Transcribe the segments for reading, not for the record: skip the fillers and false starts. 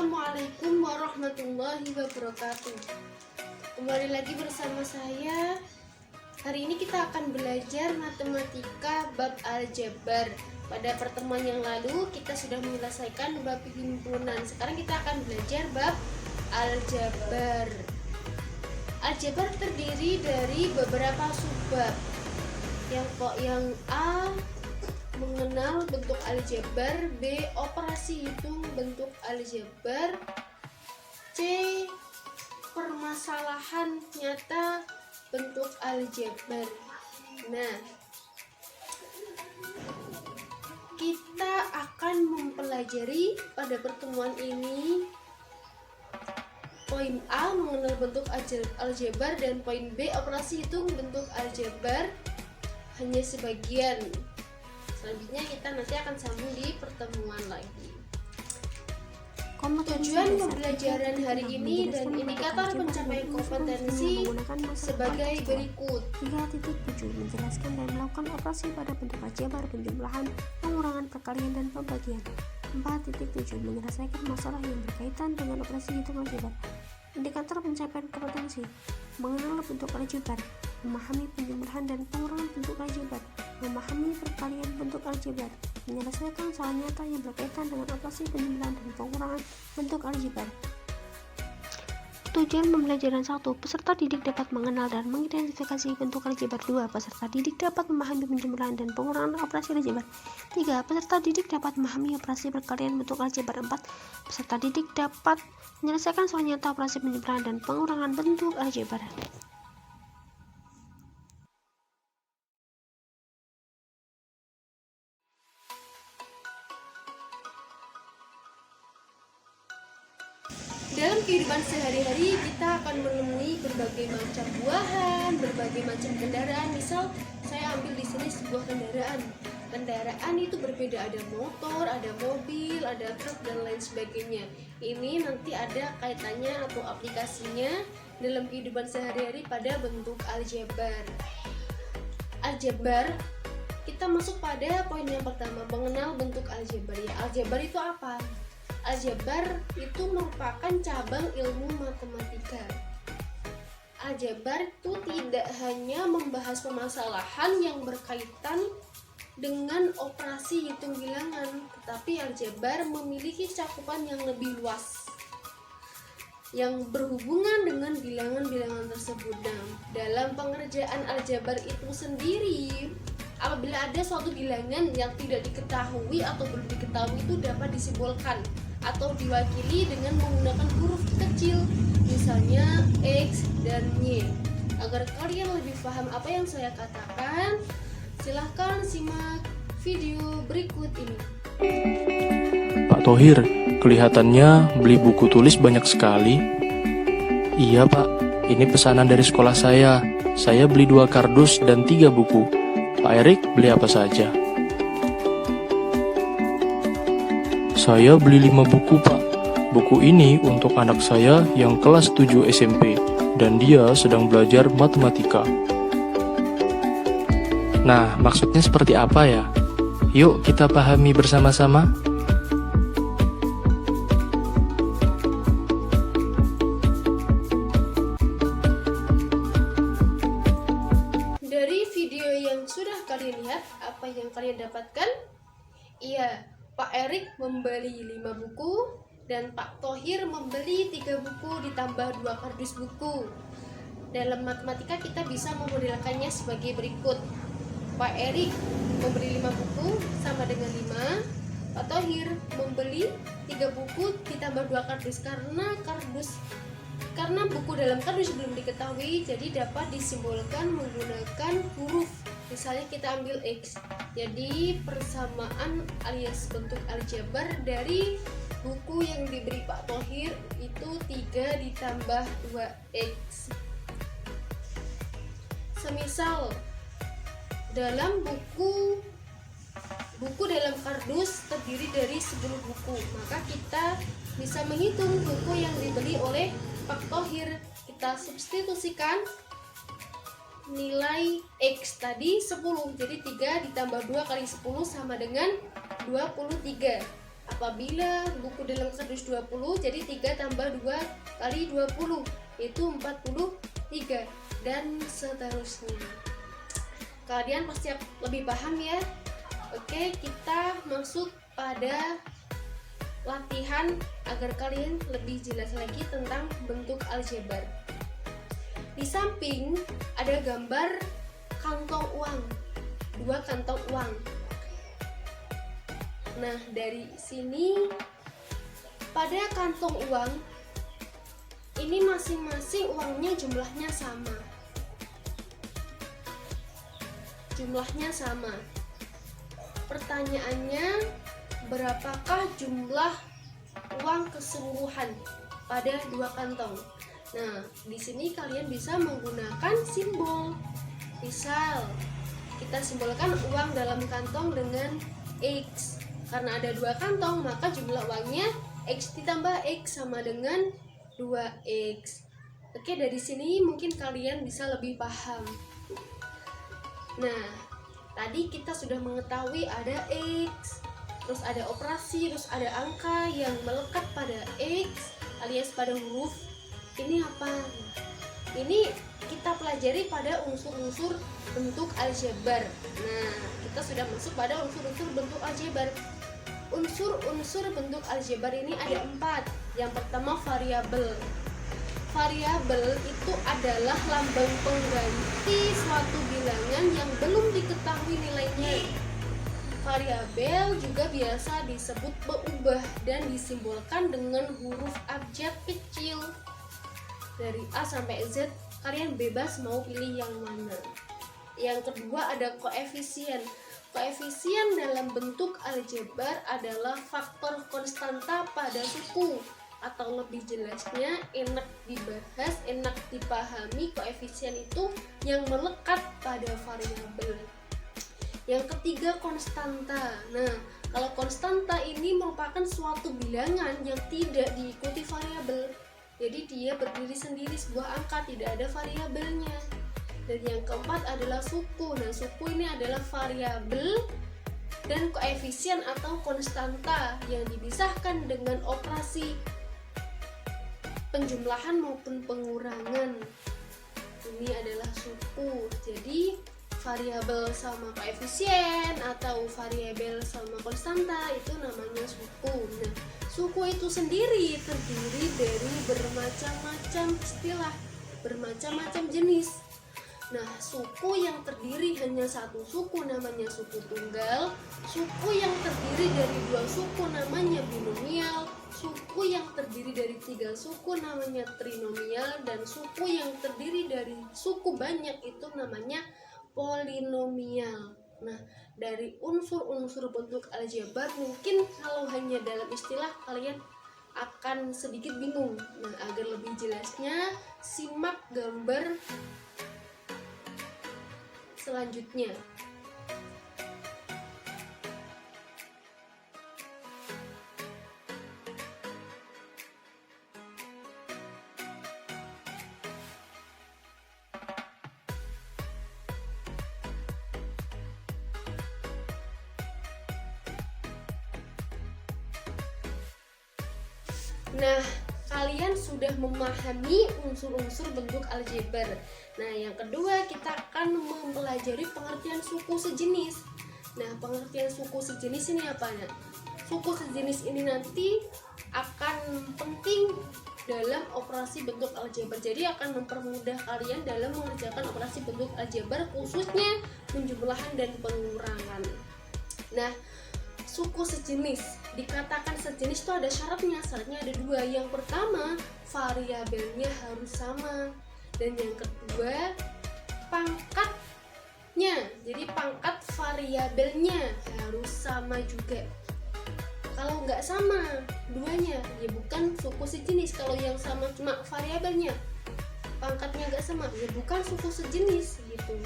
Assalamualaikum warahmatullahi wabarakatuh. Kembali lagi bersama saya. Hari ini kita akan belajar matematika bab aljabar. Pada pertemuan yang lalu kita sudah menyelesaikan bab himpunan. Sekarang kita akan belajar bab aljabar. Aljabar terdiri dari beberapa subbab. Yang A, mengenal bentuk aljabar. B, operasi hitung bentuk aljabar. C, permasalahan nyata bentuk aljabar. Nah, kita akan mempelajari pada pertemuan ini poin A, mengenal bentuk aljabar, dan poin B, operasi hitung bentuk aljabar, hanya sebagian. Selanjutnya kita nanti akan sambung di pertemuan lagi. Tujuan pembelajaran hari ini dan indikator pencapaian kompetensi sebagai berikut. 3.7 menjelaskan dan melakukan operasi pada bentuk aljabar, penjumlahan, pengurangan, perkalian, dan pembagian. 4.7 menyelesaikan masalah yang berkaitan dengan operasi hitung aljabar. Indikator pencapaian kompetensi: mengenal bentuk aljabar, memahami penjumlahan dan pengurangan bentuk aljabar, memahami perkalian bentuk aljabar, menyelesaikan soal nyata yang berkaitan dengan operasi penjumlahan dan pengurangan bentuk aljabar. Tujuan pembelajaran 1. Peserta didik dapat mengenal dan mengidentifikasi bentuk aljabar. 2. Peserta didik dapat memahami penjumlahan dan pengurangan operasi aljabar. 3. Peserta didik dapat memahami operasi perkalian bentuk aljabar. 4. Peserta didik dapat menyelesaikan soal nyata operasi penjumlahan dan pengurangan bentuk aljabar. Dalam kehidupan sehari-hari kita akan menemui berbagai macam buahan, berbagai macam kendaraan. Misal saya ambil di sini sebuah kendaraan. Kendaraan itu berbeda, ada motor, ada mobil, ada truk, dan lain sebagainya. Ini nanti ada kaitannya atau aplikasinya dalam kehidupan sehari-hari pada bentuk aljabar. Aljabar, kita masuk pada poin yang pertama, mengenal bentuk aljabar. Ya, aljabar itu apa? Aljabar itu merupakan cabang ilmu matematika. Aljabar itu tidak hanya membahas permasalahan yang berkaitan dengan operasi hitung bilangan, tetapi aljabar memiliki cakupan yang lebih luas yang berhubungan dengan bilangan-bilangan tersebut. Nah, dalam pengerjaan aljabar itu sendiri, apabila ada suatu bilangan yang tidak diketahui atau belum diketahui, itu dapat disimbolkan atau diwakili dengan menggunakan huruf kecil, misalnya X dan Y. Agar kalian lebih paham apa yang saya katakan, silahkan simak video berikut ini. Pak Thohir, kelihatannya beli buku tulis banyak sekali. Iya Pak, ini pesanan dari sekolah saya. Saya beli 2 kardus dan 3 buku. Pak Erik beli apa saja? Saya beli 5 buku Pak. Buku ini untuk anak saya yang kelas 7 SMP dan dia sedang belajar matematika. Nah, maksudnya seperti apa ya? Yuk kita pahami bersama-sama. Dari video yang sudah kalian lihat, apa yang kalian dapatkan? Iya, Pak Erik membeli 5 buku dan Pak Thohir membeli 3 buku ditambah 2 kardus buku. Dalam matematika kita bisa memodelkannya sebagai berikut. Pak Erik membeli 5 buku sama dengan 5. Pak Thohir membeli 3 buku ditambah 2 kardus. Karena buku dalam kardus belum diketahui, jadi dapat disimbolkan menggunakan huruf. Misalnya kita ambil X. Jadi persamaan alias bentuk aljabar dari buku yang diberi Pak Thohir itu 3 ditambah 2X. Semisal dalam buku dalam kardus terdiri dari 10 buku, maka kita bisa menghitung buku yang dibeli oleh Pak Thohir. Kita substitusikan nilai X tadi 10, jadi 3 ditambah 2 kali 10 sama dengan 23. Apabila buku dalam kardus 20, jadi 3 tambah 2 kali 20 itu 43 dan seterusnya. Kalian pasti lebih paham ya. Oke, kita masuk pada latihan agar kalian lebih jelas lagi tentang bentuk aljabar. Di samping ada gambar kantong uang, 2 kantong uang. Nah, dari sini pada kantong uang ini masing-masing uangnya jumlahnya sama. Jumlahnya sama. Pertanyaannya, berapakah jumlah uang keseluruhan pada 2 kantong? Nah, di sini kalian bisa menggunakan simbol. Misal, kita simbolkan uang dalam kantong dengan X. Karena ada 2 kantong, maka jumlah uangnya X ditambah X sama dengan 2X. Oke, dari sini mungkin kalian bisa lebih paham. Nah, tadi kita sudah mengetahui ada X, terus ada operasi, terus ada angka yang melekat pada X alias pada huruf. Ini apa? Ini kita pelajari pada unsur-unsur bentuk aljabar. Nah, kita sudah masuk pada unsur-unsur bentuk aljabar. Unsur-unsur bentuk aljabar ini ada 4. Yang pertama variabel. Variabel itu adalah lambang pengganti suatu bilangan yang belum diketahui nilainya. Variabel juga biasa disebut berubah dan disimbolkan dengan huruf abjad kecil. Dari A sampai Z, kalian bebas mau pilih yang mana. Yang kedua ada koefisien. Koefisien dalam bentuk aljabar adalah faktor konstanta pada suku. Atau lebih jelasnya, enak dibahas, enak dipahami, koefisien itu yang melekat pada variabel. Yang ketiga konstanta. Nah, kalau konstanta ini merupakan suatu bilangan yang tidak diikuti variabel. Jadi dia berdiri sendiri, sebuah angka, tidak ada variabelnya. Dan yang keempat adalah suku. Nah, suku ini adalah variabel dan koefisien atau konstanta yang dipisahkan dengan operasi penjumlahan maupun pengurangan. Ini adalah suku. Jadi variabel sama koefisien atau variabel sama konstanta itu namanya suku. Nah, suku itu sendiri terdiri dari bermacam-macam istilah, bermacam-macam jenis. Nah, suku yang terdiri hanya satu suku namanya suku tunggal. Suku yang terdiri dari 2 suku namanya binomial. Suku yang terdiri dari 3 suku namanya trinomial. Dan suku yang terdiri dari suku banyak itu namanya polinomial. Nah, dari unsur-unsur bentuk aljabar mungkin kalau hanya dalam istilah kalian akan sedikit bingung. Nah, agar lebih jelasnya simak gambar selanjutnya. Nah, kalian sudah memahami unsur-unsur bentuk aljabar. Nah, yang kedua kita akan mempelajari pengertian suku sejenis. Nah, pengertian suku sejenis ini apa? Nah, suku sejenis ini nanti akan penting dalam operasi bentuk aljabar. Jadi akan mempermudah kalian dalam mengerjakan operasi bentuk aljabar, khususnya penjumlahan dan pengurangan. Nah, suku sejenis dikatakan sejenis itu ada syaratnya. Syaratnya ada 2. Yang pertama, variabelnya harus sama. Dan yang kedua, pangkatnya. Jadi pangkat variabelnya harus sama juga. Kalau nggak sama duanya, ya bukan suku sejenis. Kalau yang sama cuma variabelnya, pangkatnya nggak sama, ya bukan suku sejenis gitu.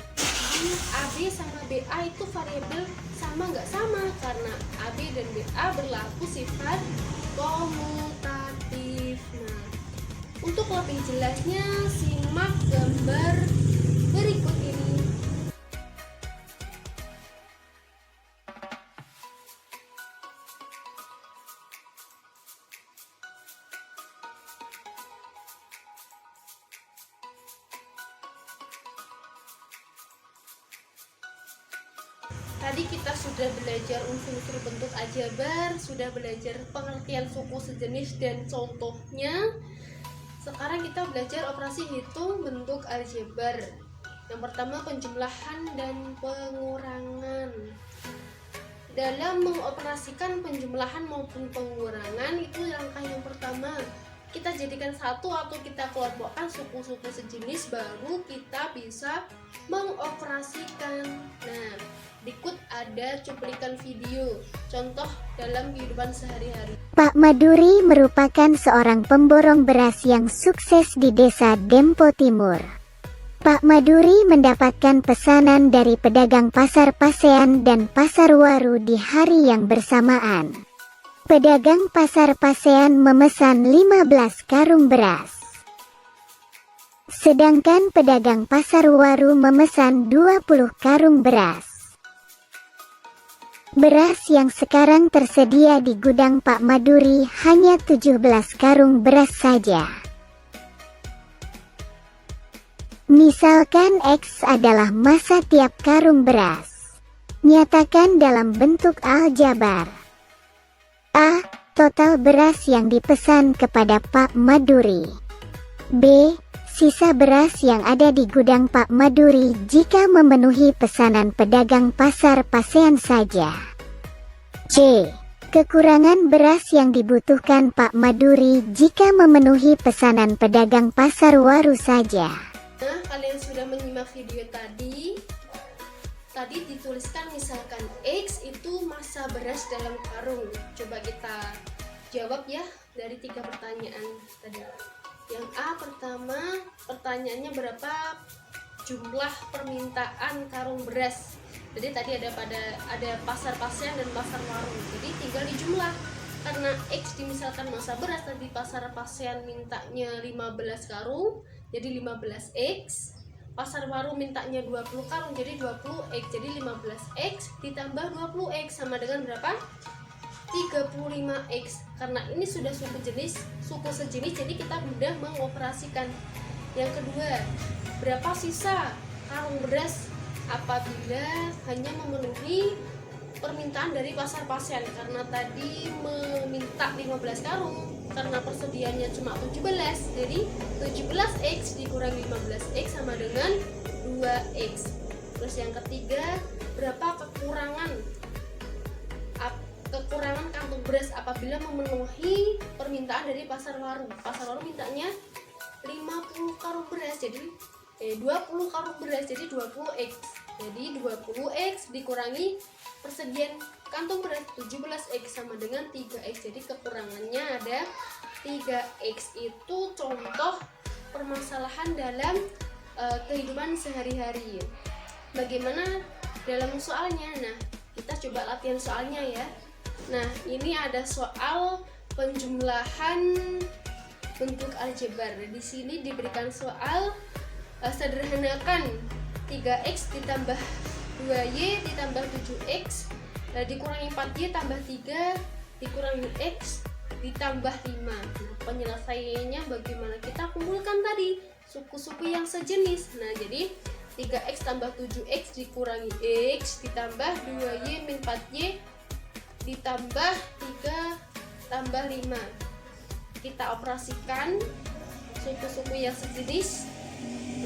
Jadi AB sama BA itu variabel sama nggak sama, karena AB dan BA berlaku sifat komutatif. Nah, untuk lebih jelasnya simak gambar berikut ini. tadi kita sudah belajar unsur-unsur bentuk aljabar, sudah belajar pengertian suku sejenis dan contohnya. Sekarang kita belajar operasi hitung bentuk aljabar. Yang pertama, penjumlahan dan pengurangan. Dalam mengoperasikan penjumlahan maupun pengurangan, itu langkah yang pertama, kita jadikan satu atau kita kelompokkan suku-suku sejenis, baru kita bisa mengoperasikan. Nah, berikut ada cuplikan video contoh dalam kehidupan sehari-hari. Pak Maduri merupakan seorang pemborong beras yang sukses di desa Dempo Timur. Pak Maduri mendapatkan pesanan dari pedagang pasar Pasean dan pasar Waru di hari yang bersamaan. Pedagang pasar Pasean memesan 15 karung beras. Sedangkan pedagang pasar Waru memesan 20 karung beras. Beras yang sekarang tersedia di gudang Pak Maduri hanya 17 karung beras saja. Misalkan X adalah massa tiap karung beras. Nyatakan dalam bentuk aljabar. A. Total beras yang dipesan kepada Pak Maduri. B. Sisa beras yang ada di gudang Pak Maduri jika memenuhi pesanan pedagang pasar Pasean saja. C. Kekurangan beras yang dibutuhkan Pak Maduri jika memenuhi pesanan pedagang pasar Waru saja. Nah, kalian sudah menyimak video tadi. Tadi dituliskan misalkan X itu massa beras dalam karung. Coba kita jawab ya dari 3 pertanyaan tadi. Yang A pertama, pertanyaannya berapa jumlah permintaan karung beras. Jadi tadi ada pasar Pasean dan pasar Waru. Jadi tinggal dijumlah. Karena X dimisalkan massa beras, tadi pasar Pasean mintanya 15 karung, jadi 15X. Pasar Waru mintanya 20 karung, jadi 20X. Jadi 15X ditambah 20X sama dengan berapa? 35X. Karena ini sudah suku sejenis, jadi kita mudah mengoperasikan. Yang kedua, berapa sisa karung beras apabila hanya memenuhi permintaan dari pasar Pasean. Karena tadi meminta 15 karung, karena persediaannya cuma 17, jadi 17X dikurangi 15X sama dengan 2X. Terus yang ketiga, berapa kekurangan kantong beras apabila memenuhi permintaan dari pasar Waru. Pasar Waru mintanya 50 karung beras, jadi 20 karung beras, jadi 20X. Jadi 20X dikurangi persediaan kantong beras 17X sama dengan 3X. Jadi kekurangannya ada 3X. Itu contoh permasalahan dalam kehidupan sehari-hari. Bagaimana dalam soalnya? Nah, kita coba latihan soalnya ya. Nah, ini ada soal penjumlahan bentuk aljabar. Di sini diberikan soal sederhanakan 3X ditambah 2Y ditambah 7X dikurangi 4Y tambah 3 dikurangi X ditambah 5. Nah, penyelesaiannya bagaimana? Kita kumpulkan tadi suku-suku yang sejenis. Nah, jadi 3X tambah 7X dikurangi X ditambah 2Y min 4Y ditambah 3 tambah 5. Kita operasikan suku-suku yang sejenis,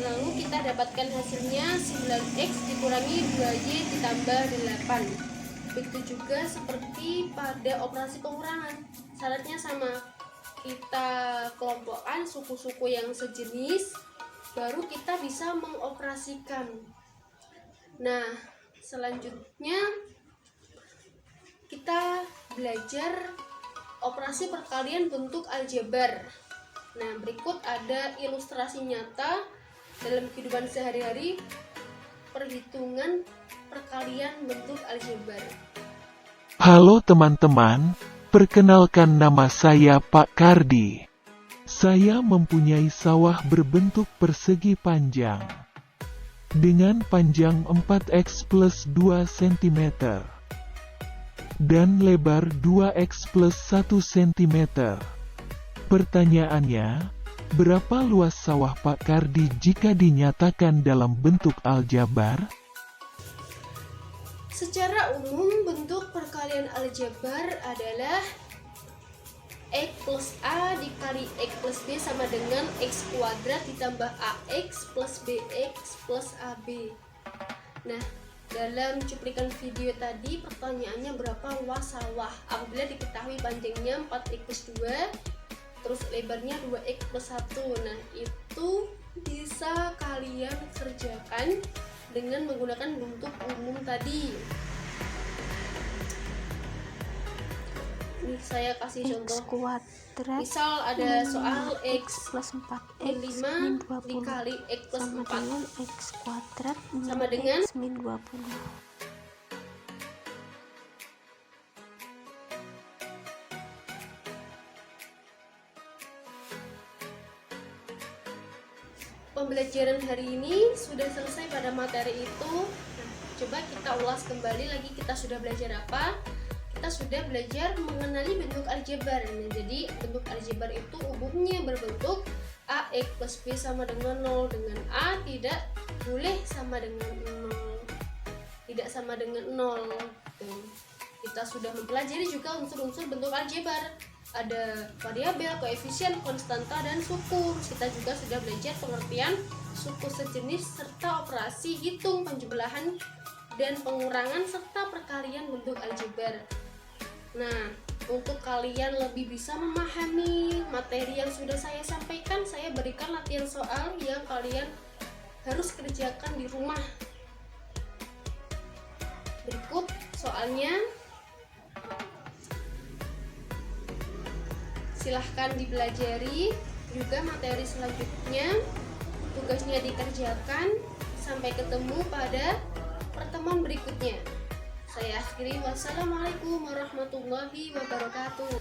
lalu kita dapatkan hasilnya 9X dikurangi 2Y ditambah 8. Begitu juga seperti pada operasi pengurangan, syaratnya sama, kita kelompokkan suku-suku yang sejenis, baru kita bisa mengoperasikan. Nah, selanjutnya kita belajar operasi perkalian bentuk aljabar. Nah, berikut ada ilustrasi nyata dalam kehidupan sehari-hari perhitungan perkalian bentuk aljabar. Halo teman-teman, perkenalkan nama saya Pak Kardi. Saya mempunyai sawah berbentuk persegi panjang dengan panjang 4x plus 2 cm dan lebar 2x plus 1 cm. Pertanyaannya, berapa luas sawah Pak Kardi jika dinyatakan dalam bentuk aljabar? Secara umum bentuk perkalian aljabar adalah X plus A dikali X plus B sama dengan X kuadrat ditambah AX plus BX plus AB. Nah, dalam cuplikan video tadi pertanyaannya berapa luas sawah apabila diketahui panjangnya 4x 2 terus lebarnya 2x plus 1. Nah, itu bisa kalian kerjakan dengan menggunakan bentuk umum tadi. Ini saya kasih X contoh. kuadrat Misal ada soal X X plus 4X 5 min 20 dikali X plus sama 4 dengan X kuadrat min sama dengan X min 20. Pembelajaran hari ini sudah selesai pada materi itu. Nah, coba kita ulas kembali lagi, kita sudah belajar apa? Kita sudah belajar mengenali bentuk aljabar. Nah, jadi bentuk aljabar itu umumnya berbentuk AX plus B sama dengan 0, dengan A tidak boleh sama dengan 0, tidak sama dengan 0. Tuh. Kita sudah mempelajari juga unsur-unsur bentuk aljabar. Ada variabel, koefisien, konstanta, dan suku. Kita juga sudah belajar pengertian suku sejenis serta operasi hitung, penjumlahan, dan pengurangan serta perkalian bentuk aljabar. Nah, untuk kalian lebih bisa memahami materi yang sudah saya sampaikan, saya berikan latihan soal yang kalian harus kerjakan di rumah. Berikut soalnya. Silahkan dipelajari juga materi selanjutnya, tugasnya dikerjakan. Sampai ketemu pada pertemuan berikutnya. Saya akhiri, wassalamualaikum warahmatullahi wabarakatuh.